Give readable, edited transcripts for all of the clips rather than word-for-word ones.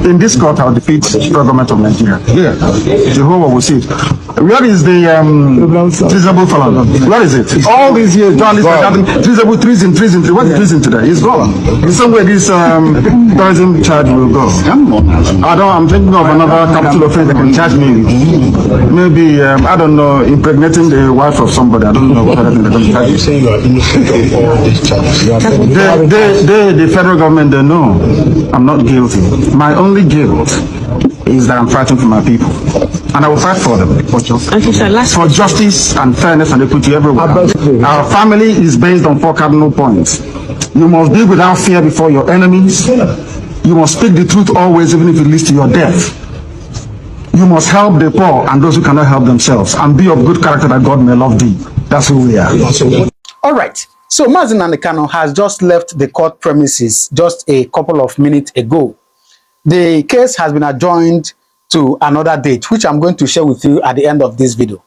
In this court, I'll defeat the government of Nigeria. Yeah, Jehovah will see it. Where is the treasonable felon? Where is it? All these years, journalists are having treasonable treason. What's treason today? It's gone. In some way, this terrorism charge will go. I'm thinking of another capital offense that can charge me. Maybe, I don't know, impregnating the wife of somebody. I don't know what other thing they're going to charge. Are you saying you are innocent of all these charges? The federal government, they know I'm not guilty. My only guilt is that I'm fighting for my people. And I will fight for them. For justice and fairness and equity everywhere. Our family is based on 4 cardinal points. You must be without fear before your enemies. You must speak the truth always, even if it leads to your death. You must help the poor and those who cannot help themselves. And be of good character that God may love thee. That's who we are. All right. So Nnamdi Kanu has just left the court premises just a couple of minutes ago. The case has been adjourned to another date, which I'm going to share with you at the end of this video.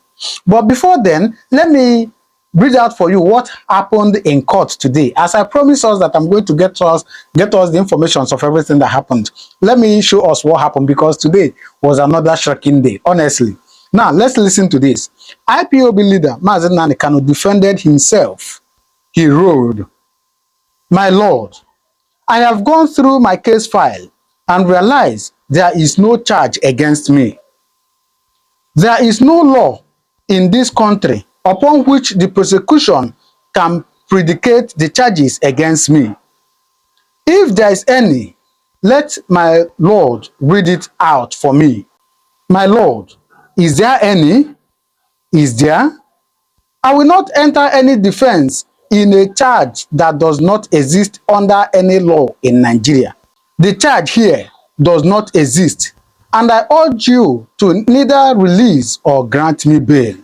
But before then, let me read out for you what happened in court today. As I promised us that I'm going to get us the information of everything that happened. Let me show us what happened, because today was another shocking day, honestly. Now, let's listen to this. IPOB leader Nnamdi Kanu defended himself. He wrote, "My Lord, I have gone through my case file and realized there is no charge against me. There is no law in this country upon which the prosecution can predicate the charges against me. If there is any, let my Lord read it out for me. My Lord, is there any? Is there? I will not enter any defense in a charge that does not exist under any law in Nigeria. The charge here does not exist, and I urge you to neither release or grant me bail."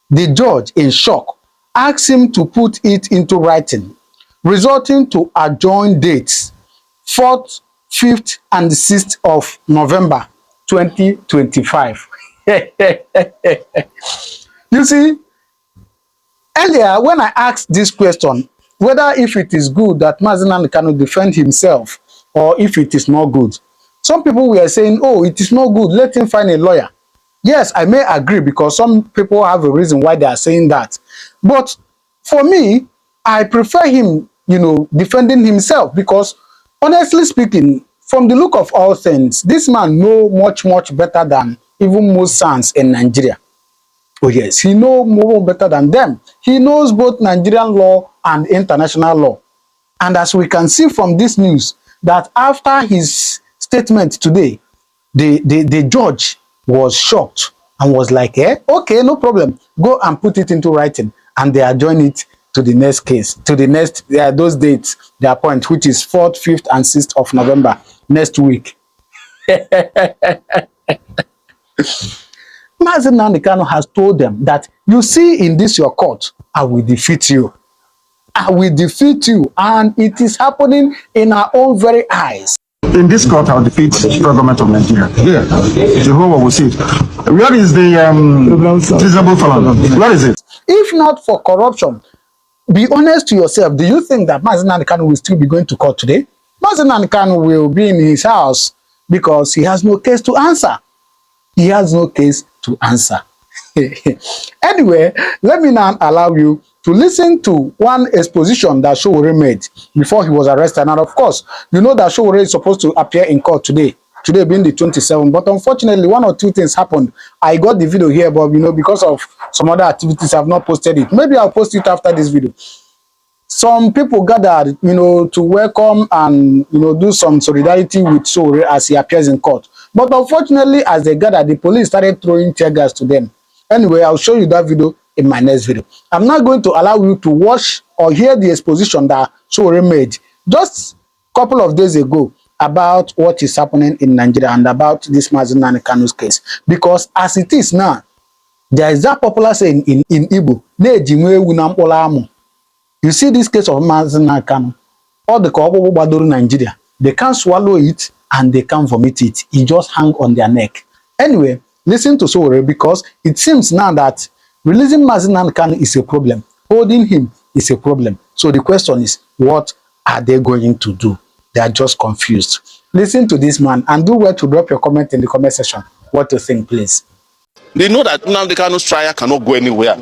The judge, in shock, asked him to put it into writing, resulting to adjourned dates 4th, 5th, and 6th of November 2025. You see, earlier, when I asked this question, whether if it is good that Nnamdi Kanu defend himself or if it is not good, some people were saying, oh, it is not good, let him find a lawyer. Yes, I may agree, because some people have a reason why they are saying that. But for me, I prefer him, defending himself, because honestly speaking, from the look of all things, this man knows much better than even most sons in Nigeria. Oh yes, he knows more better than them. He knows both Nigerian law and international law. And as we can see from this news, that after his statement today, the judge was shocked and was like, okay, no problem. Go and put it into writing. And they adjourn it to the next case, to the next, those dates, they appoint, which is 4th, 5th, and 6th of November, next week. Nnamdi Kanu has told them that, you see, in this your court, I will defeat you. I will defeat you. And it is happening in our own very eyes. In this court, I'll defeat the government of Nigeria. Yeah, Jehovah will see it. Where is the treasonable felon? Where is it? If not for corruption, be honest to yourself. Do you think that Nnamdi Kanu will still be going to court today? Nnamdi Kanu will be in his house because he has no case to answer. He has no case to answer. Anyway, let me now allow you to listen to one exposition that Sowore made before he was arrested. And of course, you know that Sowore is supposed to appear in court today being the 27th. But unfortunately, 1 or 2 things happened. I got the video here, but because of some other activities, I've not posted it. Maybe I'll post it after this video. Some people gathered, to welcome and, do some solidarity with Sowore as he appears in court. But unfortunately, as they gathered, the police started throwing tear gas to them. Anyway, I'll show you that video in my next video. I'm not going to allow you to watch or hear the exposition that Sowore made just a couple of days ago about what is happening in Nigeria and about this Nnamdi Kanu's case. Because as it is now, there is that popular saying in Igbo, you see this case of Nnamdi Kanu, all the Badoro Nigeria, they can't swallow it and they can't vomit it. It just hang on their neck. Anyway, listen to Sowore, because it seems now that releasing Nnamdi Kanu is a problem. Holding him is a problem. So the question is, what are they going to do? They are just confused. Listen to this man and do well to drop your comment in the comment section. What you think, please. They know that Nnamdi Kanu's trial cannot go anywhere.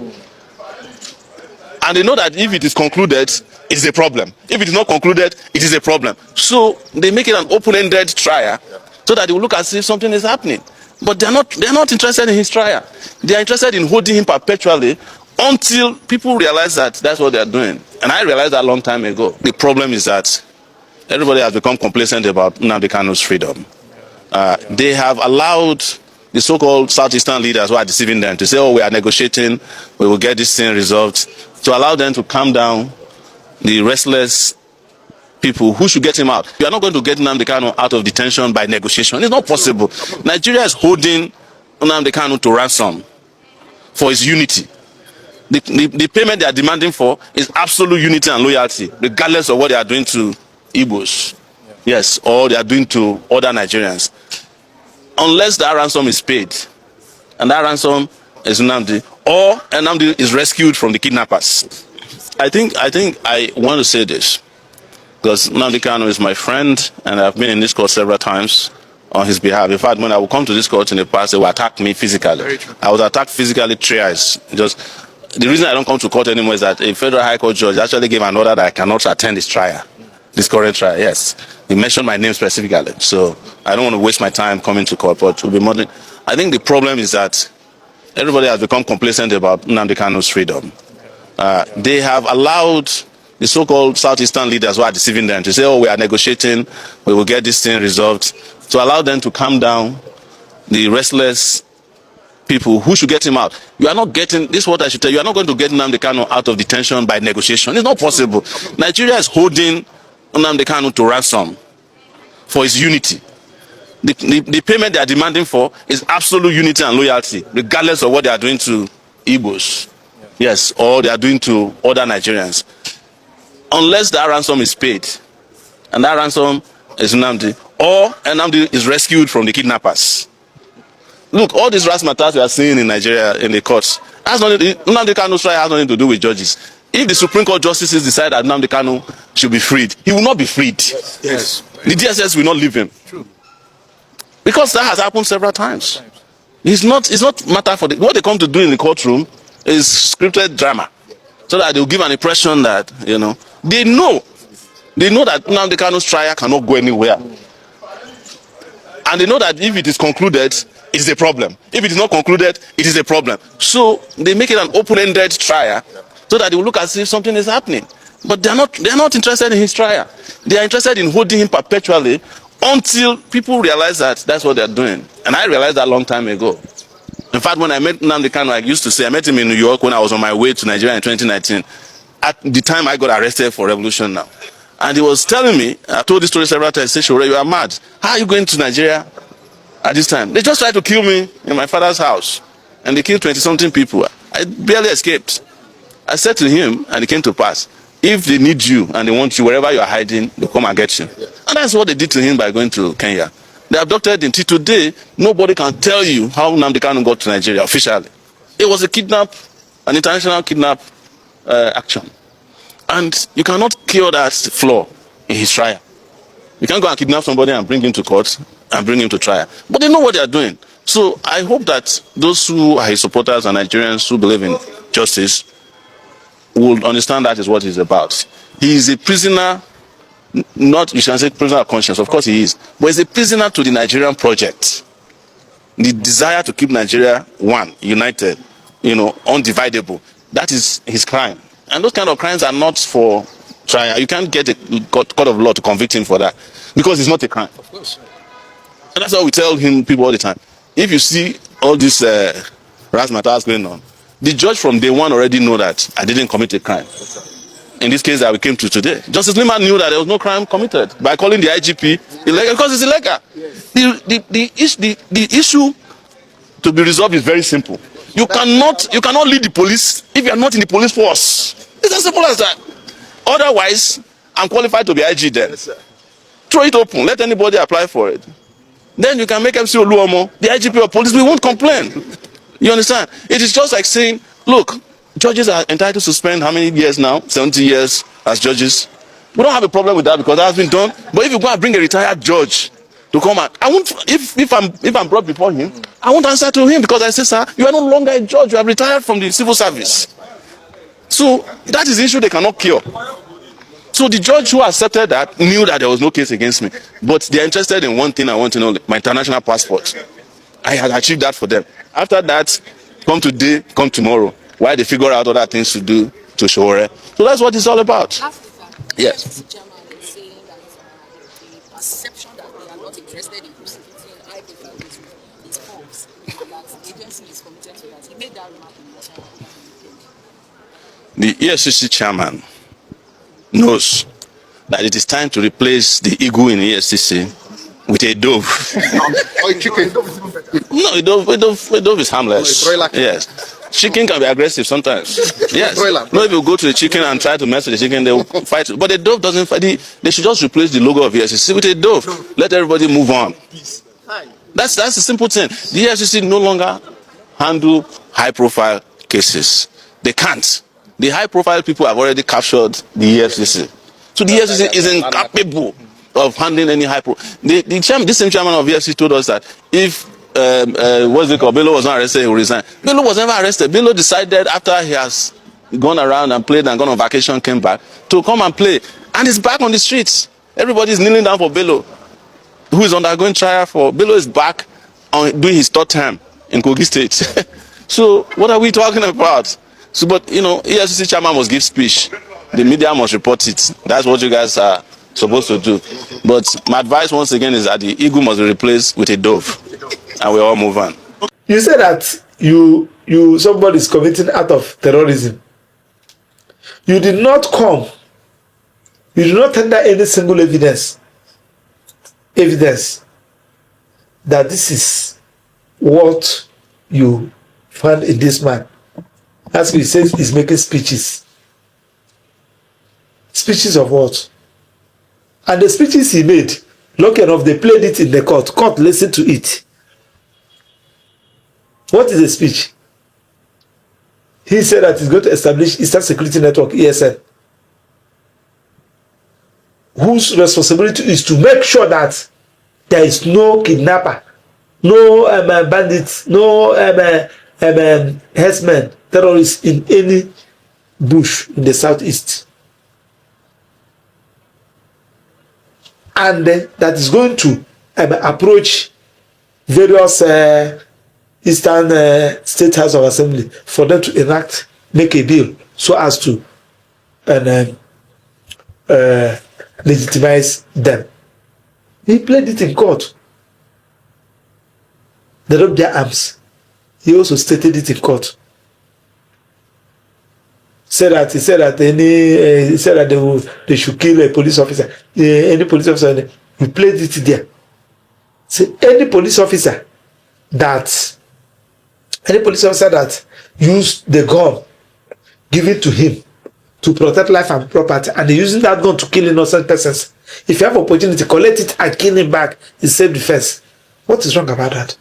And they know that if it is concluded, it is a problem. If it is not concluded, it is a problem. So they make it an open-ended trial so that they will look as if something is happening. But they're not interested in his trial. They are interested in holding him perpetually until people realize that that's what they are doing. And I realized that a long time ago. The problem is that everybody has become complacent about Nnamdi Kanu's freedom. They have allowed the so-called Southeastern leaders who are deceiving them to say, oh, we are negotiating, we will get this thing resolved, to allow them to calm down the restless people who should get him out. You are not going to get Nnamdi Kanu out of detention by negotiation. It's not possible. Nigeria is holding Nnamdi Kanu to ransom for his unity. The payment they are demanding for is absolute unity and loyalty, regardless of what they are doing to Igbos, yes, or they are doing to other Nigerians. Unless that ransom is paid, and that ransom is Nnamdi, or Nnamdi is rescued from the kidnappers. I think I want to say this, because Nnamdi Kanu is my friend, and I've been in this court several times on his behalf. In fact, when I would come to this court in the past, they would attack me physically. I was attacked physically thrice. Just the reason I don't come to court anymore is that a federal high court judge actually gave an order that I cannot attend this trial, this current trial. Yes, he mentioned my name specifically, so I don't want to waste my time coming to court. But to be more, I think the problem is that everybody has become complacent about Nnamdi Kanu's freedom. They have allowed the so-called Southeastern leaders who are deceiving them to say, oh, we are negotiating, we will get this thing resolved, to allow them to calm down the restless people who should get him out. You are not getting, this is what I should tell you, you are not going to get Nnamdi Kanu out of detention by negotiation. It's not possible. Nigeria is holding Nnamdi Kanu to ransom for his unity. The payment they are demanding for is absolute unity and loyalty, regardless of what they are doing to Igbos, yes, or they are doing to other Nigerians. Unless that ransom is paid, and that ransom is Nnamdi, or Nnamdi is rescued from the kidnappers. Look, all these razzmatazz we are seeing in Nigeria in the courts, Nnamdi Kanu's trial has nothing to do with judges. If the Supreme Court justices decide that Nnamdi Kanu should be freed, he will not be freed. Yes. The DSS will not leave him. True. Because that has happened several times. It's not matter for what they come to do in the courtroom is scripted drama, so that they will give an impression that they know that Nnamdi Kanu's trial cannot go anywhere, and they know that if it is concluded, it is a problem. If it is not concluded, it is a problem. So they make it an open-ended trial so that they will look as if something is happening. But they are not interested in his trial. They are interested in holding him perpetually until people realize that that's what they are doing. And I realized that a long time ago. In fact, when I met Nnamdi Kanu, I used to say, I met him in New York when I was on my way to Nigeria in 2019. At the time I got arrested for revolution now. And he was telling me, I told this story several times, he said, Shore, you are mad. How are you going to Nigeria at this time? They just tried to kill me in my father's house. And they killed 20-something people. I barely escaped. I said to him, and it came to pass, if they need you and they want you, wherever you are hiding, they'll come and get you. And that's what they did to him by going to Kenya. They abducted him. Till today, nobody can tell you how Nnamdi Kanu got to Nigeria officially. It was an international kidnap action. And you cannot cure that flaw in his trial. You can't go and kidnap somebody and bring him to court and bring him to trial. But they know what they are doing. So I hope that those who are his supporters and Nigerians who believe in justice will understand that is what he's about. He is a prisoner, not, you can say prisoner of conscience, of course he is, but he's a prisoner to the Nigerian project. The desire to keep Nigeria one, united, undividable. That is his crime. And those kind of crimes are not for trial. You can't get a court of law to convict him for that, because it's not a crime. Of course. And that's why we tell people all the time. If you see all this razzmatazz going on, the judge from day one already know that I didn't commit a crime. In this case that we came to today, Justice Liman knew that there was no crime committed by calling the IGP illegal, because it's illegal. The issue to be resolved is very simple. You cannot lead the police if you are not in the police force. It's as simple as that. Otherwise, I'm qualified to be IG then. Yes, throw it open. Let anybody apply for it. Then you can make MC Oluomo the IGP of police. We won't complain. You understand? It is just like saying, look, judges are entitled to spend how many years now? 70 years as judges. We don't have a problem with that because that has been done. But if you go and bring a retired judge to come out. I won't, if I'm brought before him, I won't answer to him because I say, sir, you are no longer a judge. You have retired from the civil service. So that is the issue they cannot cure. So the judge who accepted that knew that there was no case against me. But they're interested in one thing I want to know, my international passport. I had achieved that for them. After that, come today, come tomorrow. Why they figure out other things to do to Shore. So that's what it's all about. Yes. Perception that they are not interested in prosecuting high profile cases is false. That the agency is committed to that. He made that remark in the The EFCC chairman knows that it is time to replace the eagle in EFCC with a dove. Or a chicken. No, a dove is harmless. Yes. Chicken can be aggressive sometimes. Yes. No, if you go to the chicken and try to mess with the chicken, they will fight. But the dove doesn't fight. They should just replace the logo of EFCC with a dove. Let everybody move on. That's a simple thing. The EFCC no longer handle high-profile cases. They can't. The high-profile people have already captured the EFCC. So the EFCC is incapable of handling any this same chairman of EFCC told us that if what's it called, Bello was not arrested, he will resign. Bello was never arrested. Bello decided after he has gone around and played and gone on vacation, came back to come and play, and he's back on the streets. Everybody is kneeling down for Bello, who is undergoing trial for. Bello is back on doing his third term in Kogi State. So what are we talking about? So, but you know, EFCC chairman must give speech. The media must report it. That's what you guys are supposed to do. But my advice once again is that the eagle must be replaced with a dove, and we all move on. You say that somebody is committing act of terrorism. You did not come. You did not tender any single evidence that this is what you found in this man. As he says, he's making speeches. Speeches of what? And the speeches he made, lucky enough, they played it in the court. Court listened to it. What is the speech? He said that he's going to establish Eastern Security Network, ESN, whose responsibility is to make sure that there is no kidnapper, no bandits, no herdsmen, terrorists in any bush in the southeast. And that is going to approach various Eastern State House of Assembly for them to make a bill so as to legitimize them. He played it in court. They dropped their arms. He also stated it in court. He said that they should kill a police officer. Any police officer, he played it there. So any police officer that used the gun given to him to protect life and property, and using that gun to kill innocent persons, if you have opportunity, collect it and kill him back in self-defense. What is wrong about that?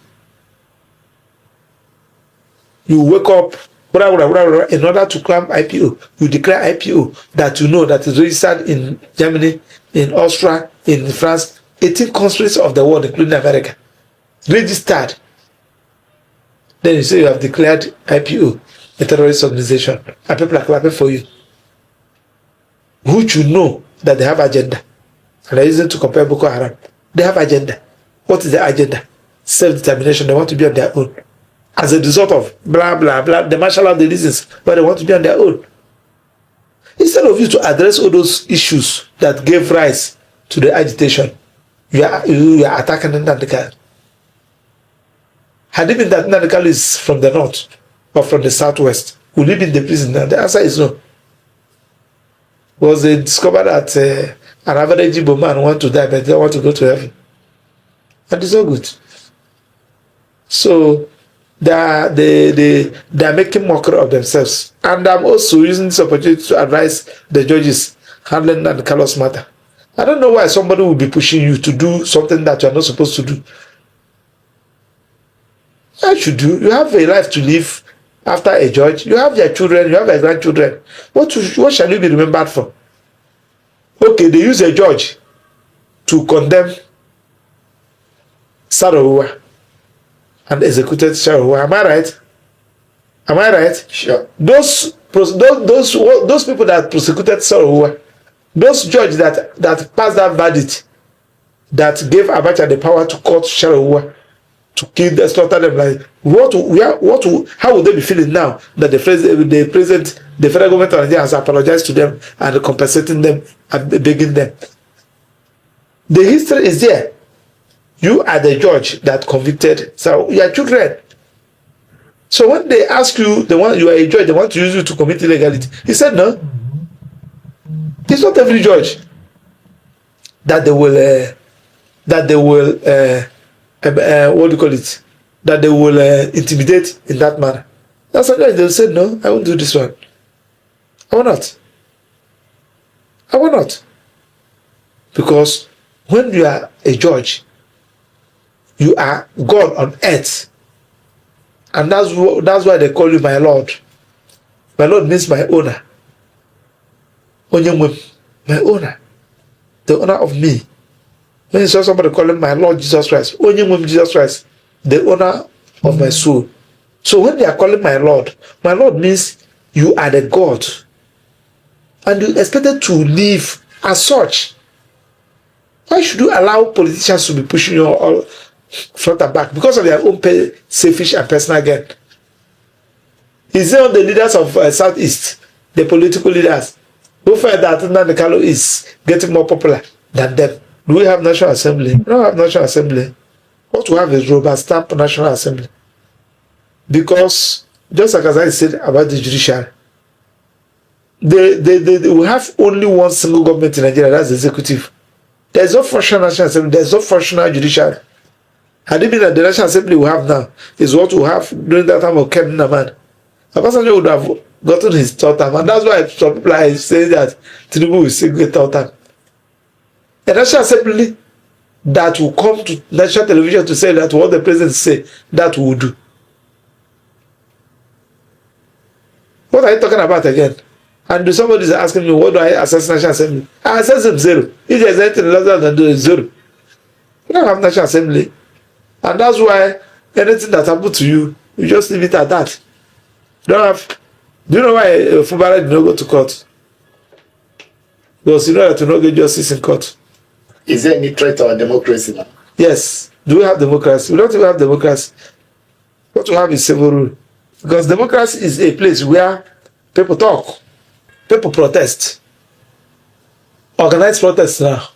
You wake up in order to claim IPO, you declare IPO that you know that is registered in Germany, in Austria, in France, 18 countries of the world, including America. Registered. Then you say you have declared IPO, a terrorist organization, and people are clapping for you. Which you know that they have agenda. And there isn't to compare Boko Haram. They have agenda. What is the agenda? Self-determination. They want to be on their own. As a result of blah, blah, blah, they marshal out the reasons why they want to be on their own. Instead of you to address all those issues that gave rise to the agitation, you are attacking Nnamdi Kanu. Had it been that Nnamdi Kanu is from the north or from the southwest, will he be in the prison now? The answer is no. Was they discovered that an average Igbo man want to die but they want to go to heaven? And it's all good. So they are making mockery of themselves. And I'm also using this opportunity to advise the judges handling Nnamdi Kanu's matter. I don't know why somebody will be pushing you to do something that you are not supposed to do. What should do? You have a life to live after a judge. You have your children, you have your grandchildren. What shall you be remembered for? Okay, they use a judge to condemn Sarowa and executed Sarowa. Am I right? Am I right? Sure. Those people that prosecuted Sarowa, those judges that passed that verdict, that gave Abacha the power to cut Sarowa, to kill them, slaughter them, like how would they be feeling now that the federal government of Nigeria has apologized to them and compensating them and begging them? The history is there. You are the judge that convicted, so your children. So when they ask you, you are a judge, they want to use you to commit illegality. He said no. It's not every judge that they will what do you call it? That they will intimidate in that manner. That's why they'll say, no, I won't do this one. I will not. I will not. Because when you are a judge, you are God on earth. And that's why they call you my Lord. My Lord means my owner. My owner. The owner of me. When you saw somebody calling my Lord Jesus Christ, Jesus Christ, the owner of my soul. So when they are calling my Lord means you are the God. And you expected to live as such. Why should you allow politicians to be pushing you all front and back? Because of their own selfish and personal gain. Is it on the leaders of Southeast, the political leaders, who felt that Nnamdi Kanu is getting more popular than them? Do we have National Assembly? We don't have National Assembly. What we have is rubber stamp National Assembly. Because, just like as I said about the Judicial, we have only one single government in Nigeria, that's the executive. There is no functional National Assembly, there is no functional Judicial. Had it been that the National Assembly we have now is what we have during that time of Ken Naman, Abasanjo would have gotten his third term. And that's why some people are saying that Tinubu will still get third term. A National Assembly that will come to national television to say that what the president say, that we will do. What are you talking about again? And somebody is asking me, what do I assess National Assembly? I assess them zero. If there is anything less than do zero. We don't have National Assembly. And that's why anything that happens to you, you just leave it at that. You don't have. Do you know why Fubara did not go to court? Because you know that you don't get justice in court. Is there any threat to our democracy now? Yes. Do we have democracy? We don't even have democracy. What we have is civil rule. Because democracy is a place where people talk, people protest, organize protests now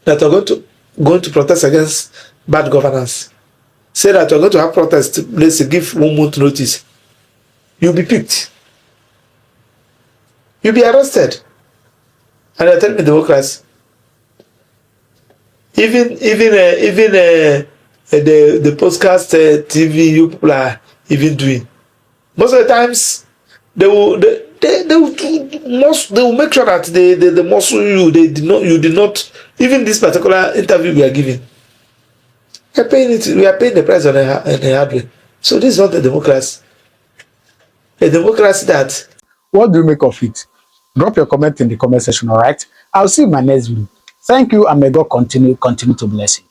that are going to protest against bad governance. Say that you're going to have protests, let's say, give 1 month notice. You'll be picked. You'll be arrested. And they're telling me democracy. Even the podcast TV you people are even doing. Most of the times they will make sure that they muscle you. You did not even this particular interview we are giving. We are paying the price on the hardware. So this is not a democracy. A democracy that. What do you make of it? Drop your comment in the comment section, all right? I'll see you in my next video. Thank you, and may God continue to bless you.